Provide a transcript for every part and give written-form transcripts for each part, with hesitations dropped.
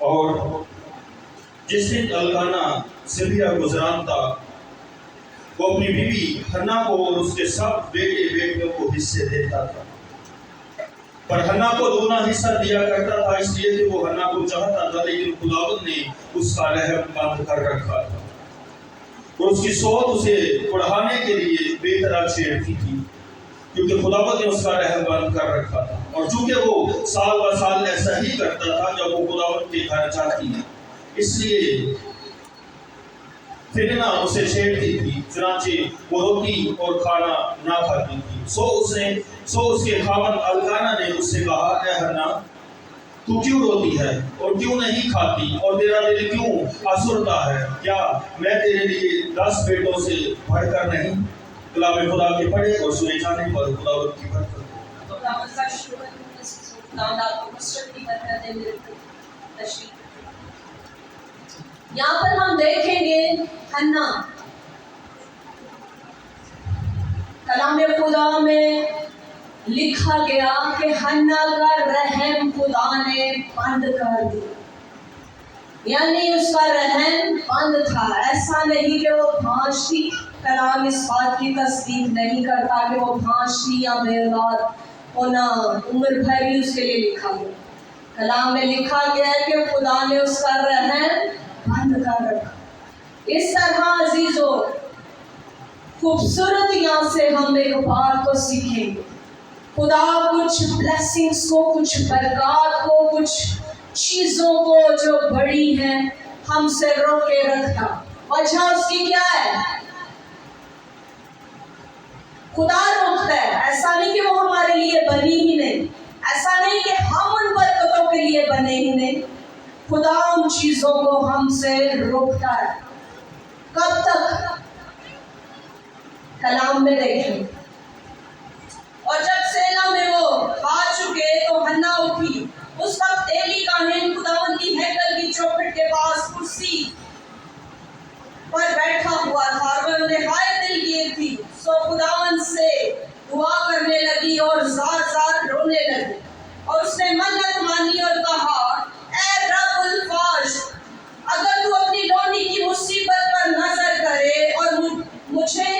और जिस दिन अल्काना सिबिया गुजरान था, वो अपनी बीवी हन्ना को और उसके सब बेटे बेटियों को हिस्से देता था, पर हन्ना को दूना हिस्सा दिया करता था, इसलिए कि वो हन्ना को चाहता था, लेकिन खुदावंद ने उसका रहम बंद कर रखा था और उसकी सोच उसे बढ़ाने के लिए बेतरा छेड़ती थी, क्योंकि खुदावंद ने उसका रहम बंद कर रखा था। और चूंकि वो साल ब साल ऐसा ही करता था जब वो खुदावंद के घर जाती है, इसलिए फिरना उसे छेड़ती थी, चुनांचे वो रोटी और खाना ना खाती थी। सो उसके खावंद अल्काना ने उससे कहा, ऐ हन्ना, तू क्यों रोती है और क्यों नहीं खाती और तेरा दिल क्यों आसुरता है? क्या मैं तेरे लिए 10 बेटों से बढ़कर नहीं? कलाम खुदा के पढ़े और सुने जाने पर खुदावंद की बरकत। यहाँ पर हम देखेंगे हन्ना, कलाम खुदा में लिखा गया कि हन्ना का रहम खुदा ने बंद कर दिया, यानी उसका रहम बंद था। ऐसा नहीं कि वो भांज थी, कलाम इस बात की तस्दीक नहीं करता कि वो भांज थी या बेऔलाद होना उम्र भर ही उसके लिए लिखा गया। कलाम में लिखा गया है कि खुदा ने उसका रहम बंद कर रखा। इस तरह अजीजों, खूबसूरत यहाँ से हम एक बात को सीखेंगे, खुदा कुछ ब्लेसिंग्स को, कुछ बरकत को, कुछ चीजों को जो बड़ी हैं हमसे रोके रखता। वजह उसकी क्या है? खुदा रोकता है। ऐसा नहीं कि वो हमारे लिए बनी ही नहीं, ऐसा नहीं कि हम उन बरकतों के लिए बने ही नहीं, खुदा उन चीजों को हमसे रोकता है। कब तक? कलाम में देखें, और जब सेना में वो आ चुके तो हन्ना उठी। उस वक्त एली काहिन खुदावंद की हैकल की चौखट के पास कुर्सी पर बैठा हुआ था और वह निहायत दिलगीर थी। सो खुदावंद से दुआ करने लगी और ज़ार-ज़ार रोने लगी, और उसने मन्नत मानी और कहा, ऐ रब्बुल फाश, अगर तू अपनी लोनी की मुसीबत पर नजर करे और मुझे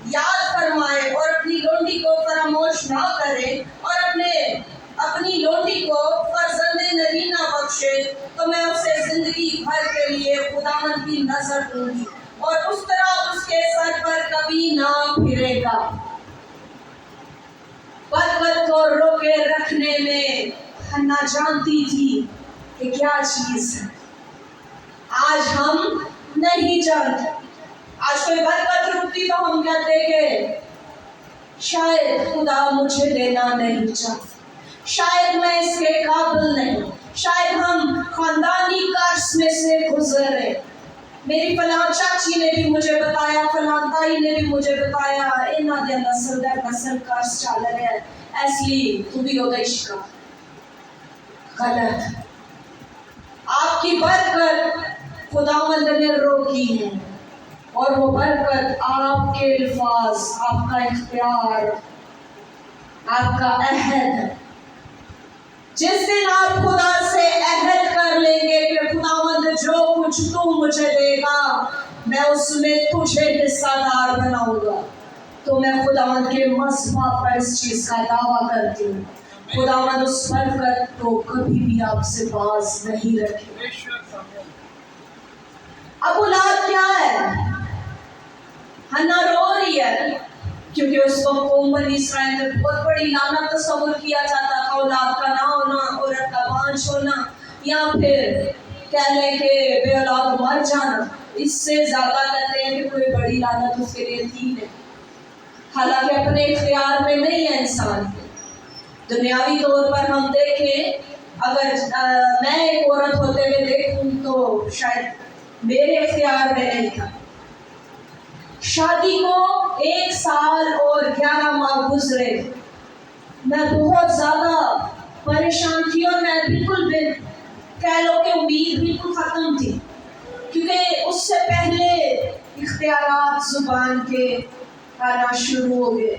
याद फरमाए और अपनी लोंडी को फरामोश ना करे और अपनी लोंडी को फर्जंदे नरीना बख्शे, तो मैं उसे जिंदगी भर के लिए खुदावंद की नजर दूंगी और उस तरह उसके सर पर कभी ना फिरेगा। बरकत को रोके रखने में हन्ना जानती थी कि क्या चीज है। आज हम नहीं जानते। आज कोई बरकत रुकती तो हम कहते कि शायद खुदा मुझे लेना नहीं चाहता, शायद मैं इसके काबिल नहीं, शायद हम खानदानी कर्ज में से गुजरे। मेरी फलां चाची ने भी मुझे बताया, फलां ताई ने भी मुझे बताया, इन्हां दे नस्ल दर नस्ल कर्ज चल रहा है, इसलिए तू भी ओदा शिकार। गलत। आपकी बरकत खुदावंद ने रोकी है, और वो बरकत आपके अल्फाज, आपका इख्तियार, आपका अहद। जिस दिन आप खुदा से अहद कर लेंगे कि खुदावंद जो कुछ तू मुझे देगा मैं उसमें तुझे हिस्सादार बनाऊंगा, तो मैं खुदावंद के मज़बा पर इस चीज का दावा करती हूँ, खुदावंद उस बरकत को कभी भी आपसे बाज नहीं रखे। अब औलाद क्या है? हन्ना रो रही है क्योंकि उस वक्त कौम बनी इसराइल में बहुत बड़ी लानत तस्वुर किया जाता था, औलाद का ना होना, औरत का बांझ होना, या फिर कह लें कि बेऔलाद मर जाना। इससे ज्यादा कहते हैं कि कोई बड़ी लानत उसके लिए थी नहीं। हालांकि अपने इख्तियार में नहीं है इंसान। दुनियावी तौर पर हम देखें, अगर मैं एक औरत होते हुए देखूं तो शायद मेरे इख्तियार में नहीं था। शादी को 1 साल और 11 माह गुजरे, मैं बहुत ज्यादा परेशान थी और मैं बिल्कुल कह लो कि उम्मीद बिल्कुल खत्म थी, क्योंकि उससे पहले इख्तियारात जुबान के आना शुरू हो गए।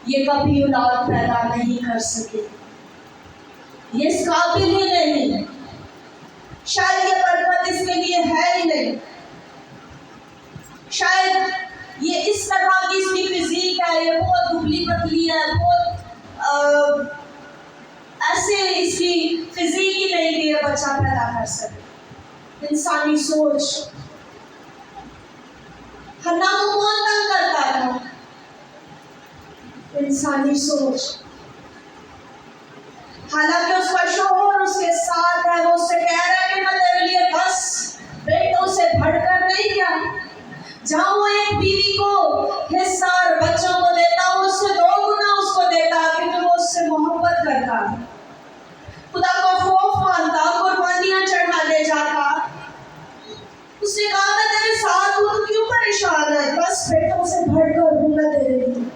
ये कभी औलाद पैदा नहीं कर सके, ये इस काबिल ही नहीं। शायद ये पर्वत इसके लिए है ही नहीं, शायद ये इस तरह की इसकी फिजिक है, ये बहुत दुबली पतली है, बहुत ऐसे इसकी फिजिक ही नहीं कि ये बच्चा पैदा कर सके। इंसानी सोच। हन्ना को कौन तंग करता था? इंसानी सोच। हालांकि उसका शोहर उसके साथ है, वो उससे कह रहा है कि मैं तेरे लिए 10 बेटों से बढ़कर नहीं क्या, जहां वो एक बीवी को हिस्सा और बच्चों को देता, वो उससे 2 गुना उसको देता, क्योंकि वो उससे मोहब्बत करता, खुदा को खौफ मानता, कुर्बानियां चढ़ाने जाता। उसने कहा मैं तेरे साथ हूं, तो क्यों परेशान है? 10 बेटों से बढ़कर हूं मैं तेरे लिए।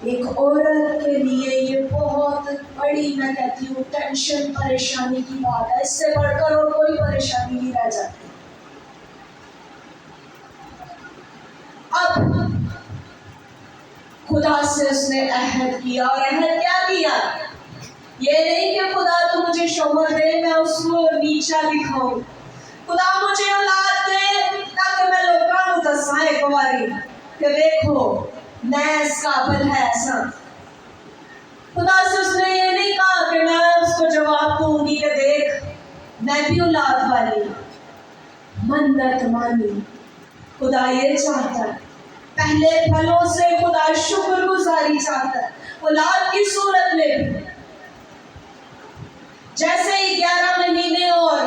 एक औरत के लिए ये बहुत बड़ी, मैं कहती हूँ, टेंशन, परेशानी की बात है। इससे बढ़कर और कोई परेशानी नहीं रह जाती। अब खुदा से उसने अहद किया, और अहद क्या किया? ये नहीं कि खुदा तू मुझे शोहर दे, मैं उसको नीचा दिखाऊं, खुदा मुझे औलाद दे ताकि मैं लोगों को दसाए कुंवारी कि देखो मैं इस काबिल है ऐसा। खुदा से उसने ये नहीं कहा कि मैं उसको जवाब दूंगी कि देख मैं भी औलाद वाली, मन्नत मानी। खुदा ये चाहता है, पहले फलों से खुदा शुक्रगुजारी चाहता है, औलाद की सूरत में। जैसे ही 11 महीने और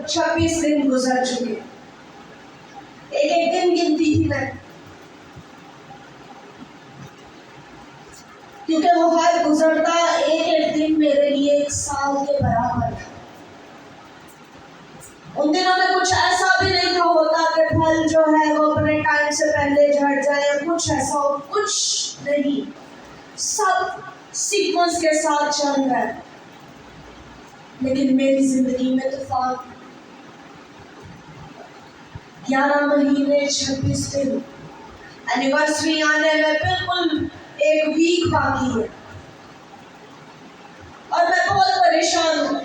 26 दिन गुजर चुके, एक दिन गिनती थी मैं, क्योंकि वो हर गुजरता एक दिन मेरे लिए 1 साल के बराबर था। उन दिनों में कुछ ऐसा भी नहीं था होता कि फल जो है वो अपने टाइम से पहले झड़ जाए या कुछ ऐसा हो, कुछ नहीं, सब सीक्वेंस के साथ चल रहा है। लेकिन मेरी जिंदगी में तूफान। 11 महीने 26 दिन, एनिवर्सरी आने में बिल्कुल 1 वीक बाकी है, और मैं बहुत परेशान हूँ।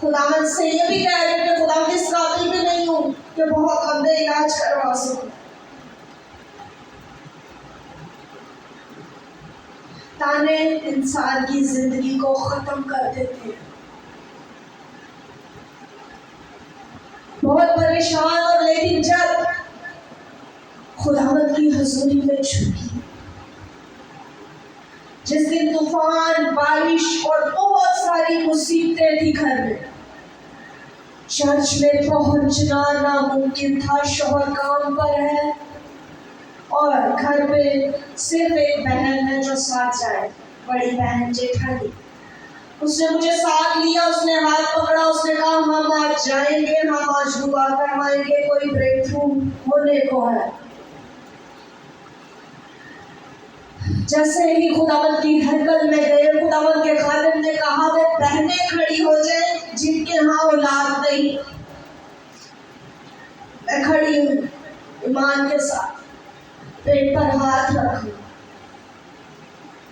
खुदावंद से ये भी कह रही हूँ कि खुदा इस काबिल भी नहीं हूँ कि बहुत लंबे इलाज करवा सकूं। ताने इंसान की जिंदगी को खत्म कर देते हैं। बहुत परेशान, और लेकिन जब खुदावंद की हुजूरी में झुकी, जिस दिन तूफान, बारिश और बहुत सारी मुसीबतें थी घर में, चर्च में पहुंचना नामुमकिन था। शौहर काम पर है और घर पे सिर्फ एक बहन है जो साथ जाए, बड़ी बहन जेठानी। उसने मुझे साथ लिया, उसने हाथ पकड़ा, उसने कहा हम आज जाएंगे, हम आज दुआ करवाएंगे, कोई ब्रेक थ्रू होने को है। जैसे ही खुदावंद की हरकत में गए, खुदावंद के खादिम ने कहा वो बहनें खड़ी हो जाए जिनके यहाँ औलाद नहीं। मैं खड़ी हूँ ईमान के साथ, पेट पर हाथ रखूं।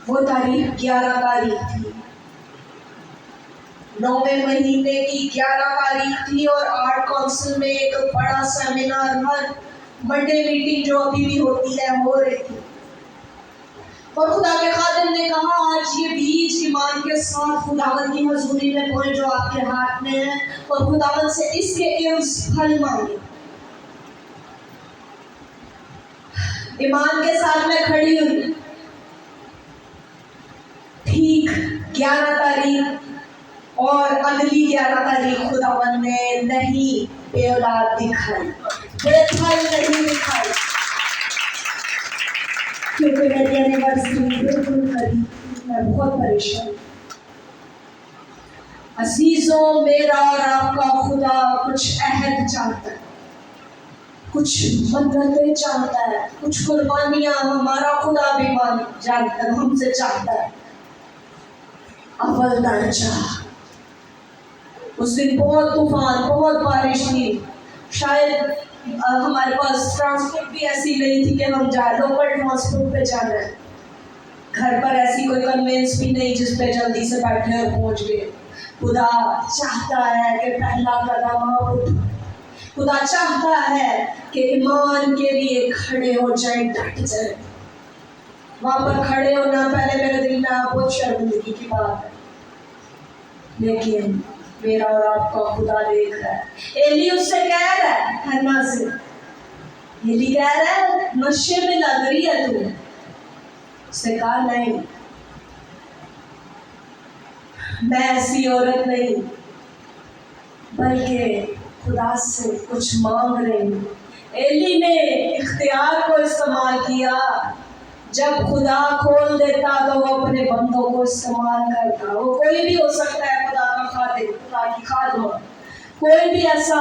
वो तारीख 11 तारीख थी, 9वें महीने की 11 तारीख थी, और आर्ट काउंसिल में एक बड़ा सेमिनार, हर मंडे मीटिंग जो अभी भी होती है हो रही थी। और खुदा के खादिम ने कहा आज ये बीज ईमान के साथ खुदावंद की हजूरी में बोए जो आपके हाथ में है, और खुदावंद से इसके एवज फल मांगे। ईमान के साथ मैं खड़ी हुई। ठीक 11 तारीख और अगली 11 तारीख खुदावंद ने नहीं औलाद दिखाई, बेफल नहीं दिखाई, क्योंकि मेरी एनिवर्सरी बिल्कुल करीब थी। मैं बहुत परेशान। अजीजों, मेरा और आपका खुदा कुछ अहद चाहता है, कुछ मन्नतें चाहता है, कुछ कुर्बानियां हमारा खुदा भी जानता है, हमसे चाहता है। अव्वल दर्जा। उस दिन बहुत तूफान, बहुत बारिश थी, शायद हमारे पास ट्रांसपोर्ट भी ऐसी नहीं थी कि हम जाए, लोकल ट्रांसपोर्ट पे जाना है। घर पर ऐसी कोई कन्वेंस भी नहीं जिस पे जल्दी से बैठे और पहुंच गए। खुदा चाहता है कि पहला कदम आप उठाएं। खुदा चाहता है कि ईमान के लिए खड़े हो जाए, डट जाए। वहां पर खड़े होना पहले मेरे दिल में बहुत शर्मिंदगी की बात है, लेकिन मेरा और आपका खुदा देख रहा है। एली उससे कह रहा है, हन्ना से, एली कह रहा है नशे में लग रही है तू। उसने कहा नहीं, मैं ऐसी औरत नहीं, बल्कि खुदा से कुछ मांग रही हूँ। एली ने इख्तियार को इस्तेमाल किया। जब खुदा खोल देता तो वो अपने बंदों को इस्तेमाल करता। वो कोई भी हो सकता है, खुदा का खादिम, खुदा की खादिमा, कोई भी ऐसा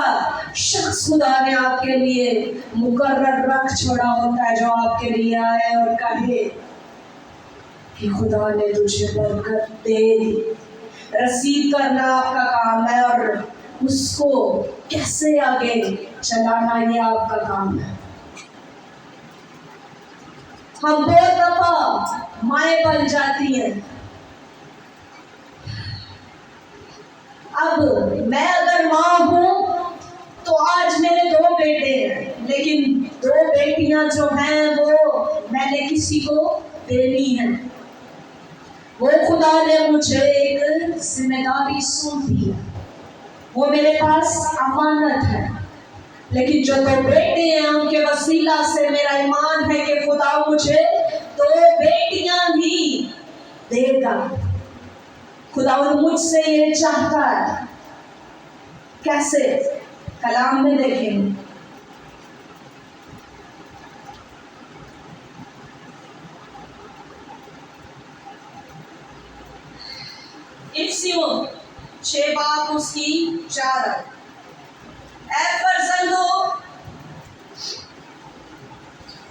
शख्स खुदा ने आपके लिए मुकर्रर रख छोड़ा होता है जो आपके लिए आए और कहे कि खुदा ने तुझे बरकत दे दी। रसीद करना आपका काम है और उसको कैसे आगे चलाना ये आपका काम है। हम बहुत दफा माएं बन जाती हैं। अब मैं अगर माँ हूं तो आज मेरे 2 बेटे हैं, लेकिन 2 बेटियां जो हैं वो मैंने किसी को देनी है। वो खुदा ने मुझे एक जिम्मेदारी सौंपी है, वो मेरे पास अमानत है। लेकिन जो 2 बेटे हैं उनके वसीला से मेरा ईमान है कि खुदा मुझे 2 बेटियां ही देगा। खुदा मुझसे ये चाहता है। कैसे? कलाम में देखेंगे। इफ्सियों 6 बात उसकी 4। ऐ फर्जंदो,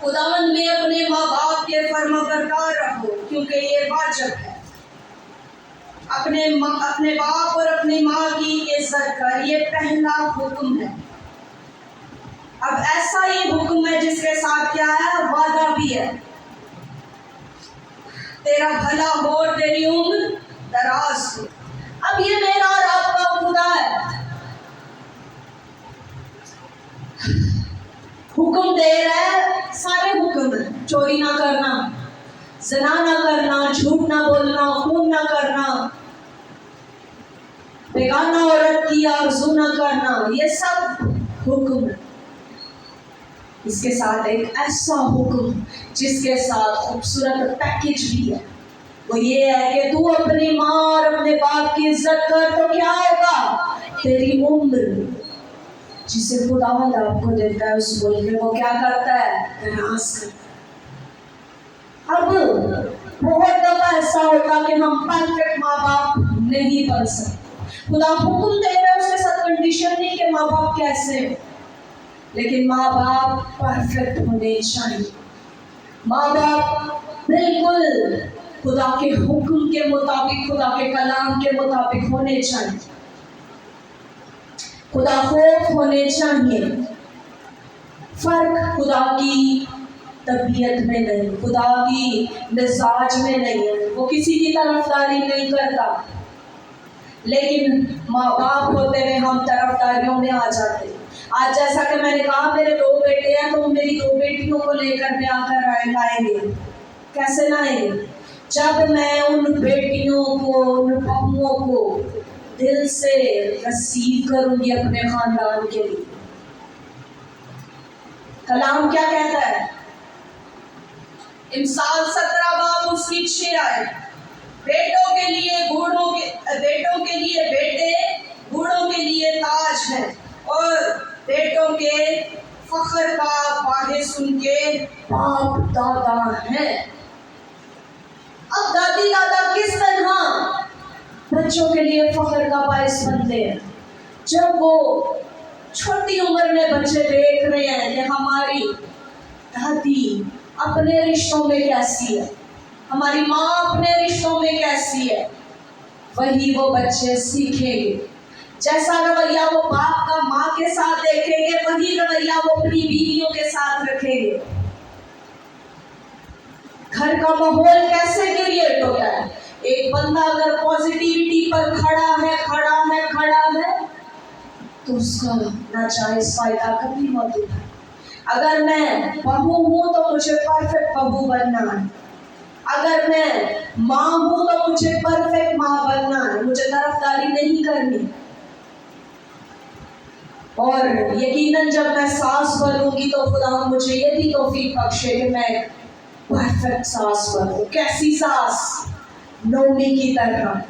खुदावंद में अपने माँ बाप के फर्माबरदार रहो, क्योंकि ये वाजिब है। अपने बाप और अपनी माँ की इज्जत कर, ये पहला हुक्म है। अब ऐसा ये हुक्म है जिसके साथ क्या है, वादा भी है। तेरा भला हो और तेरी उम्र दराज हो। अब ये मेरा और आपका खुदा है, हुक्म दे रहा है। सारे हुक्म है, चोरी ना करना, ज़िना ना करना, झूठ ना बोलना, खून ना करना, बेगाना औरत की आरज़ू ना करना, ये सब हुक्म है। इसके साथ एक ऐसा हुक्म जिसके साथ खूबसूरत पैकेज भी है, वो ये है कि तू अपनी माँ और अपने बाप की इज्जत कर, तो क्या होगा, तेरी उम्र जिसे खुदावंद आपको देता है उस मुल्क में, वो क्या करता है, दराज करता। अब बहुत दफा ऐसा होता कि हम परफेक्ट माँ बाप नहीं बन सकते। खुदा हुक्म दे रहा है, उसके साथ कंडीशन नहीं कि माँ बाप कैसे, लेकिन माँ बाप परफेक्ट होने चाहिए। माँ बाप बिल्कुल खुदा के हुक्म के मुताबिक, खुदा के कलाम के मुताबिक होने चाहिए। खुदा खौफ होने चाहिए। फर्क खुदा की तबीयत में नहीं, खुदा की मिजाज में नहीं है। वो किसी की तरफदारी नहीं करता, लेकिन माँ बाप होते हुए हम तरफदारियों में आ जाते। आज जैसा कि मैंने कहा, मेरे 2 बेटे हैं, तो मेरी 2 बेटियों को लेकर ब्याह कर लाएंगे। कैसे लाएंगे? जब मैं उन बेटियों को, उन बहुओं को दिल से रिसीव करूंगी अपने खानदान के लिए। कलाम क्या कहता है? इमसाल 17 बाब उसकी 6 आए। बेटों के लिए बूढ़ों के बेटे, बूढ़ों के लिए ताज है, और बेटों के फख्र का बाहिस उनके बाप दादा है। अब दादी दादा किस तरह बच्चों के लिए फख्र का बायस बनते हैं? जब वो छोटी उम्र में बच्चे देख रहे हैं कि हमारी दादी अपने रिश्तों में कैसी है, हमारी माँ अपने रिश्तों में कैसी है, वही वो बच्चे सीखेंगे। जैसा रवैया वो बाप का माँ के साथ देखेंगे, वही रवैया वो अपनी बीवियों के साथ रखेंगे। घर का माहौल कैसे क्रिएट होता है? एक बंदा अगर पॉजिटिविटी पर खड़ा है तो उसका नाजायज फायदा कभी मत उठाए। अगर मैं बहू हूं तो मुझे परफेक्ट बहू बनना है। अगर मैं माँ हूं तो मुझे परफेक्ट माँ बनना है, मुझे तरफदारी नहीं करनी। और यकीनन जब मैं सास बनूंगी तो खुदा मुझे ये भी तौफीक बख्शे कि मैं परफेक्ट सास बनूं। कैसी सास? नोमी की तरह।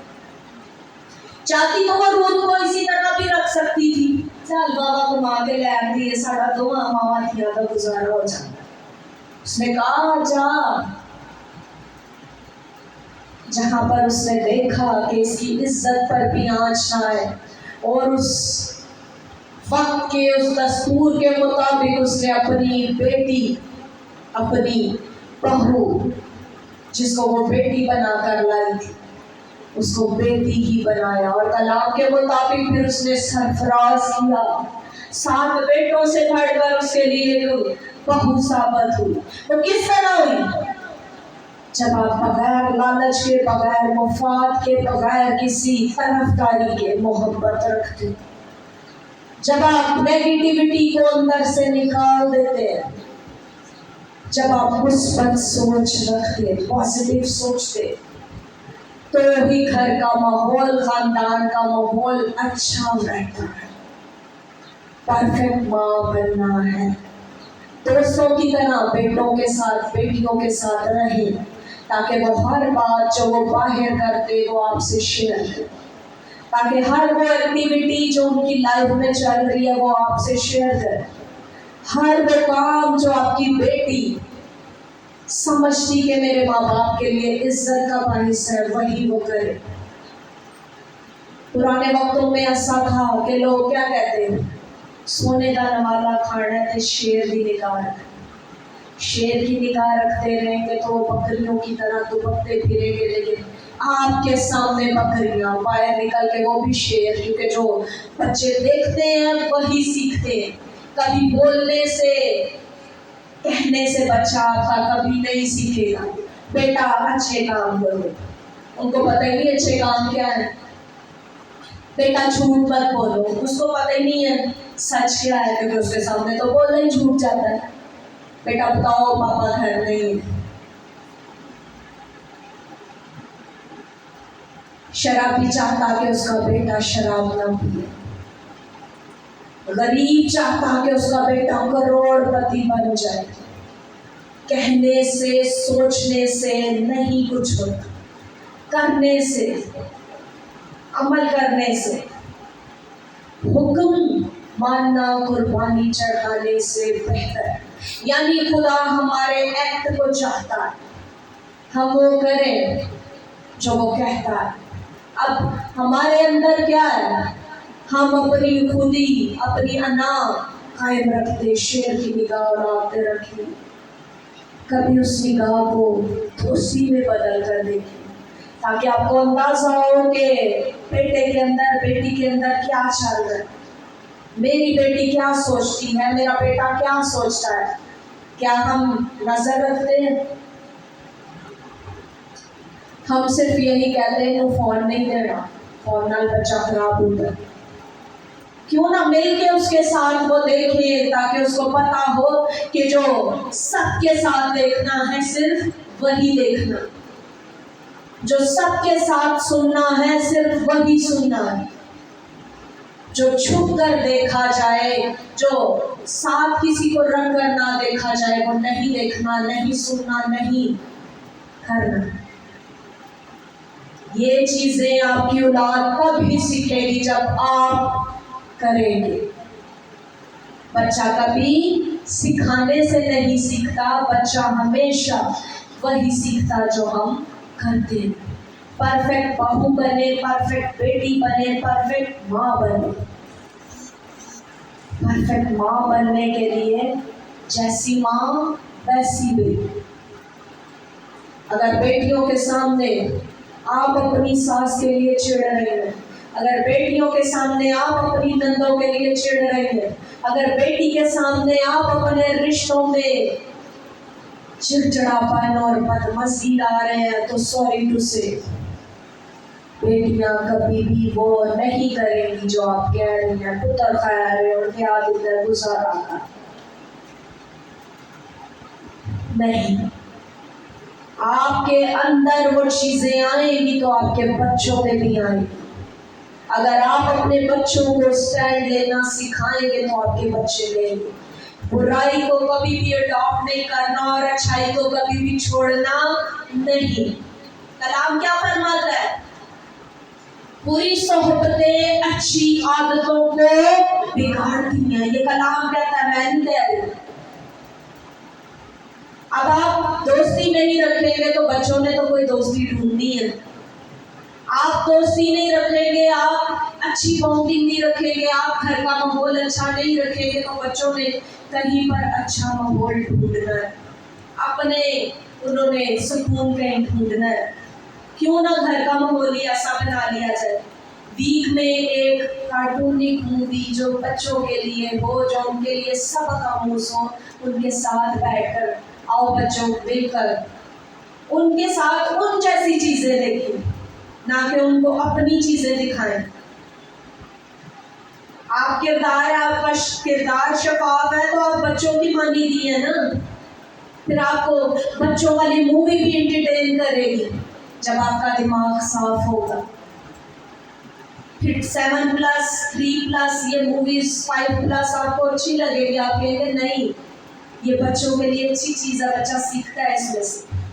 चाहती तो वो रूद को इसी तरह भी रख सकती थी, चल बाबा को माँ के ले आती है, साढ़ा दो मामा किया तो गुजारा हो जाता। उसने कहा जा। जहां पर उसने देखा कि इसकी इज्जत पर भी आंच ना आए और उस वक्त के उस दस्तूर के मुताबिक उसने अपनी बेटी, अपनी बहू, जिसको वो बेटी बनाकर लाई थी, उसको बेटी ही बनाया। और कलाम के मुताबिक फिर उसने सरफराज किया। 7 बेटों से बढ़कर उसके लिए बहू साबित हुई। तो किस तरह हुई? जब आप बगैर लालच के, बगैर मुफाद के, बगैर किसी तरफदारी के मोहब्बत रखते, जब आप नेगेटिविटी को अंदर से निकाल देते हैं, जब आप मुस्बत सोच रखते, पॉजिटिव सोचते, तो ही घर का माहौल, खानदान का माहौल अच्छा रहता है। परफेक्ट माँ बनना है। दोस्तों की तरह बेटों के साथ, बेटियों के साथ रहें, ताकि वो हर बात जो वो बाहर करते वो आपसे शेयर करें, ताकि हर वो एक्टिविटी जो उनकी लाइफ में चल रही है वो आपसे शेयर करें। हर वो काम जो आपकी बेटी समझती कि मेरे माँ बाप के लिए इज्जत का बाइस है, वही वो करे। पुराने वक्तों में ऐसा था कि लोग क्या कहते हैं, सोने का नवाला खाना है शेर की निगाह रख। शेर की निगाह रखते रहेंगे तो बकरियों की तरह दुबकते फिरेंगे, लेकिन आपके सामने बकरियां बाहर निकल के, वो भी शेर, क्योंकि जो बच्चे देखते हैं वही सीखते हैं। कभी बोलने से, कहने से बच्चा आपका कभी नहीं सीखेगा। बेटा अच्छे काम करो, उनको पता ही नहीं अच्छे काम क्या है। बेटा झूठ मत बोलो, उसको पता ही नहीं है सच क्या है, क्योंकि उसके सामने तो बोलना ही झूठ जाता है। बेटा बताओ पापा घर नहीं है। शराबी चाहता कि उसका बेटा शराब न पिए, गरीब चाहता कि उसका बेटा करोड़पति बन जाए। कहने से, सोचने से नहीं कुछ होता, करने से, अमल करने से। हुक्म मानना कुर्बानी चढ़ाने से बेहतर। यानी खुदा हमारे एक्ट को चाहता है, हम वो करें जो वो कहता है। अब हमारे अंदर क्या है? हम अपनी खुदी, अपनी अना कायम रखते, शेर की निगाह उड़ाते रखें। कभी उस निगाह को दोस्ती में बदल कर देखें, ताकि आपको अंदाजा हो कि बेटे के अंदर, बेटी के अंदर क्या चल रहा है। मेरी बेटी क्या सोचती है, मेरा बेटा क्या सोचता है, क्या हम नजर रखते हैं? हम सिर्फ यही कहते हैं कि फोन नहीं देना, फोन नाल बच्चा खराब होता है। क्यों ना मिल के उसके साथ वो देखे, ताकि उसको पता हो कि जो सबके साथ देखना है सिर्फ वही देखना, जो सबके साथ सुनना है सिर्फ वही सुनना है, जो छुप कर देखा जाए, जो साथ किसी को रंग कर ना देखा जाए, वो नहीं देखना, नहीं सुनना, नहीं करना। ये चीजें आपकी औलाद कभी सीखेगी जब आप करेंगे। बच्चा कभी सिखाने से नहीं सीखता, बच्चा हमेशा वही सीखता जो हम करते हैं। परफेक्ट बहू बने, परफेक्ट बेटी बने, परफेक्ट माँ बने। परफेक्ट माँ बनने के लिए जैसी माँ वैसी बेटी। अगर बेटियों के सामने आप अपनी सास के लिए चिढ़ रहे हैं, अगर बेटियों के सामने आप अपनी नंदों के लिए चिढ़ रहे हैं, अगर बेटी के सामने आप अपने रिश्तों में चिड़चिड़ापन और बदमज़ी ला रहे हैं, तो सॉरी टू से बेटियां कभी भी वो नहीं करेंगी जो आप कह रही हैं। पुत्र खैर उनके आदि गुजारा कर नहीं, आपके अंदर वो चीजें आएंगी तो आपके बच्चों पे भी आएंगी। अगर आप अपने बच्चों को स्टैंड लेना सिखाएंगे तो आपके बच्चे लेंगे। बुराई को कभी भी अडॉप्ट नहीं करना और अच्छाई को कभी भी छोड़ना नहीं। कलाम क्या फरमाता है? बुरी सोहबतें अच्छी आदतों को बिगाड़ती हैं। ये कलाम कहता है, मैं नहीं कह रही। अब आप दोस्ती नहीं रखेंगे तो बच्चों ने तो कोई दोस्ती ढूंढनी है। आप दोस्ती नहीं रखेंगे, आप अच्छी बाउंडिंग नहीं रखेंगे, आप घर का माहौल अच्छा नहीं रखेंगे तो बच्चों ने कहीं पर अच्छा माहौल ढूंढना है, अपने उन्होंने सुकून कहीं ढूंढना है। क्यों ना घर का माहौल ही ऐसा बना लिया जाए। वीक में एक कार्टूनिक मूवी जो बच्चों के लिए हो, जो उनके लिए सबक आमूज हो, उनके साथ बैठकर आओ बच्चों मिलकर उनके साथ उन जैसी चीजें देखें, ना कि उनको अपनी चीजें दिखाएं। आप किरदार, आपका किरदार शफाफ है तो आप बच्चों की मानी दी है ना। फिर आपको बच्चों वाली मूवी भी एंटरटेन करेगी जब आपका दिमाग साफ होगा। फिर 7+, 3+ ये मूवीज 5+ आपको अच्छी लगेगी। आप कहेंगे नहीं, ये बच्चों के लिए अच्छी चीज है, बच्चा सीखता है इसमें से।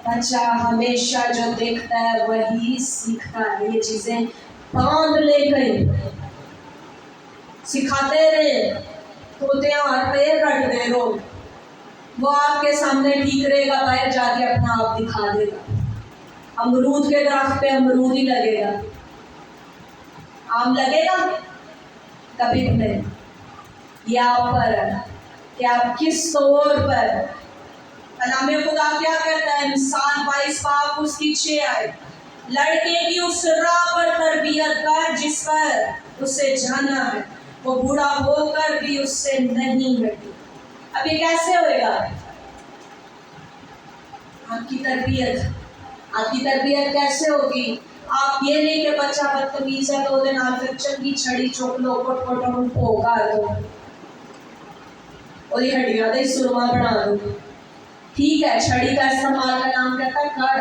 बच्चा हमेशा जो देखता है वही सीखता है। ये चीजें बांध ले गई, सिखाते रहे, तोते और पैर रट दे रो, वो आपके सामने ठीक रहेगा, बाहर जाके अपना आप दिखा देगा। अमरूद के दरख्त पे अमरूद ही लगेगा, आम लगेगा कभी नहीं। यहाँ पर कि आप किस तौर पर कलाम खुदा क्या कहता है? इंसान 22 पाप उसकी 6 आए, लड़के की उस राह पर तरबियत कर जिस पर उसे जाना है, वो बूढ़ा होकर भी उससे नहीं हटी। अब ये कैसे होएगा? आपकी तरबियत कैसे होगी? आप ये नहीं कि बच्चा बदतमीज है तो ਉਹਦੇ ਨਾਲ फिर चंगी छड़ी चुक लो, कोट ਉਹਨੂੰ ਭੋਗਾ दो, ਉਹਦੀ हड्डियां ਦਾ ਹੀ सुरमा बना दो। ठीक है, छड़ी का इस्तेमाल का नाम कहता है कर,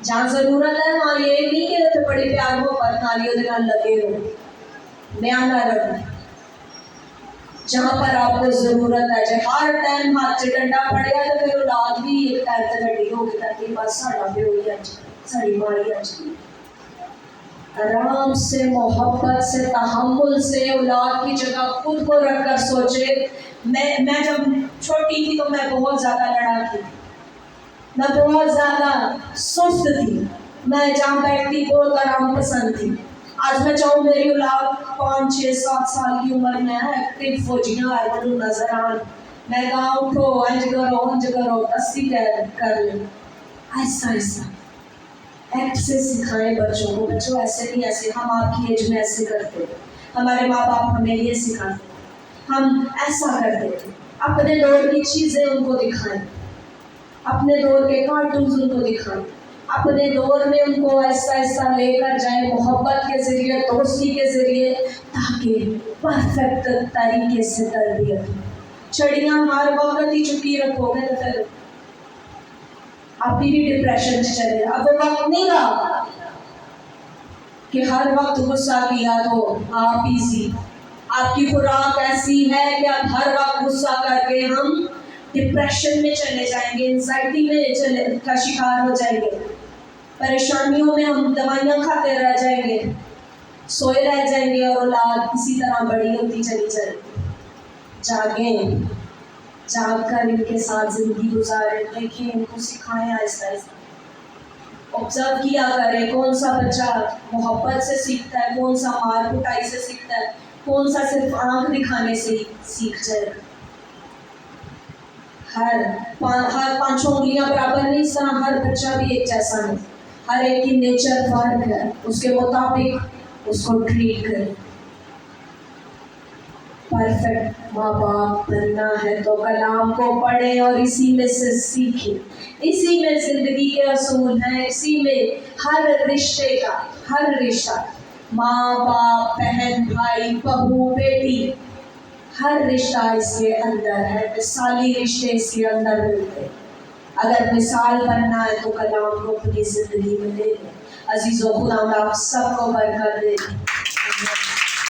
जहाँ जरूरत है वहाँ ये नहीं कि तो बड़ी प्यार मोहब्बत नाल लगे हो, म्याना रखो। जहाँ पर आपको जरूरत है, जब हर टाइम हाथ से डंडा पड़ेगा तो फिर औलाद भी एक टाइम से गड्डी होगी ताकि बस साड़ा भी हो जाए, साड़ी मारी जाए। आराम से, मोहब्बत से, तहम्मुल से औलाद की जगह खुद को रखकर सोचे। मैं जब छोटी थी तो मैं बहुत ज़्यादा लड़ा थी, मैं बहुत ज़्यादा सुस्त थी, मैं जहाँ बैठती बहुत आराम पसंद थी। आज मैं चाहूँ मेरी औलाद 5, 6, 7 साल की उम्र में है, एक्टिव फौजियाँ है, मैं नजर आन, मैं गाँव उठो अंज करो दस्ती कर ले। ऐसा एक्ट से सिखाएं बच्चों को। बच्चों ऐसे नहीं, ऐसे हम आपकी एज में ऐसे करते थे, हमारे माँ बाप हमें ये सिखाते, हम ऐसा करते थे। अपने दौर की चीज़ें उनको दिखाएं, अपने दौर के कार्टून्स उनको दिखाएं, अपने दौर में उनको ऐसा लेकर जाए मोहब्बत के जरिए, दोस्ती के जरिए, ताकि परफेक्ट तरीके से तरबियत हो। छड़ियाँ हर वक्त ही चुकी रखोगे तो फिर आप भी डिप्रेशन से चले। अब वो वक्त नहीं रहा कि हर वक्त गुस्सा किया तो आप इजी, आपकी खुराक ऐसी है कि आप हर वक्त गुस्सा करके हम डिप्रेशन में चले जाएंगे, एंजाइटी में का शिकार हो जाएंगे, परेशानियों में हम दवाइयाँ खाते रह जाएंगे, सोए रह जाएंगे और औलाद इसी तरह बड़ी होती चली जाएगी। जाग कर इनके साथ जिंदगी गुजारें, देखें, इनको सिखाएं, आहिस्ता ऑब्जर्व किया करें कौन सा बच्चा मोहब्बत से सीखता है, कौन सा मार कुटाई से सीखता है, कौन सा सिर्फ आंख दिखाने से ही सीख जाएगा। हर 5 उंगलियां बराबर नहीं, इस तरह हर बच्चा भी एक जैसा नहीं, हर एक की नेचर फर्क है, उसके मुताबिक उसको ट्रीट करें। परफेक्ट माँ बाप बनना है तो कलाम को पढ़े और इसी में से सीखे। इसी में जिंदगी के असूल हैं, इसी में हर रिश्ते का, हर रिश्ता, माँ बाप, बहन भाई, बहू बेटी, हर रिश्ता इसके अंदर है। मिसाली रिश्ते इसके अंदर मिलते हैं। अगर मिसाल बनना है तो कलाम को अपनी जिंदगी में ले लें। अजीजों, खुदा आप सबको बरकत दे।